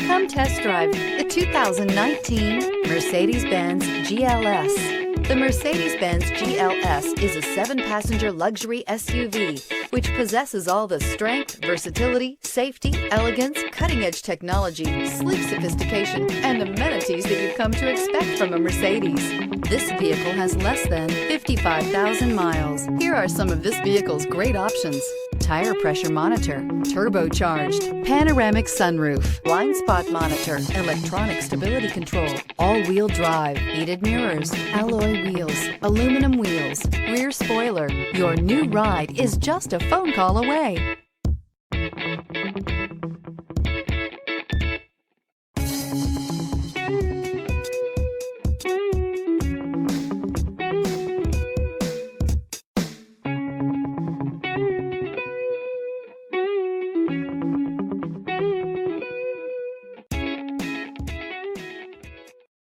Come test drive the 2019 Mercedes-Benz GLS. The Mercedes-Benz GLS is a 7-passenger luxury SUV which possesses all the strength, versatility, safety, elegance, cutting-edge technology, sleek sophistication, and amenities that you've come to expect from a Mercedes. This vehicle has less than 55,000 miles. Here are some of this vehicle's great options: tire pressure monitor, turbocharged, panoramic sunroof, blind spot monitor, electronic stability control, all-wheel drive, heated mirrors, alloy wheels, aluminum wheels, rear spoiler. Your new ride is just a phone call away.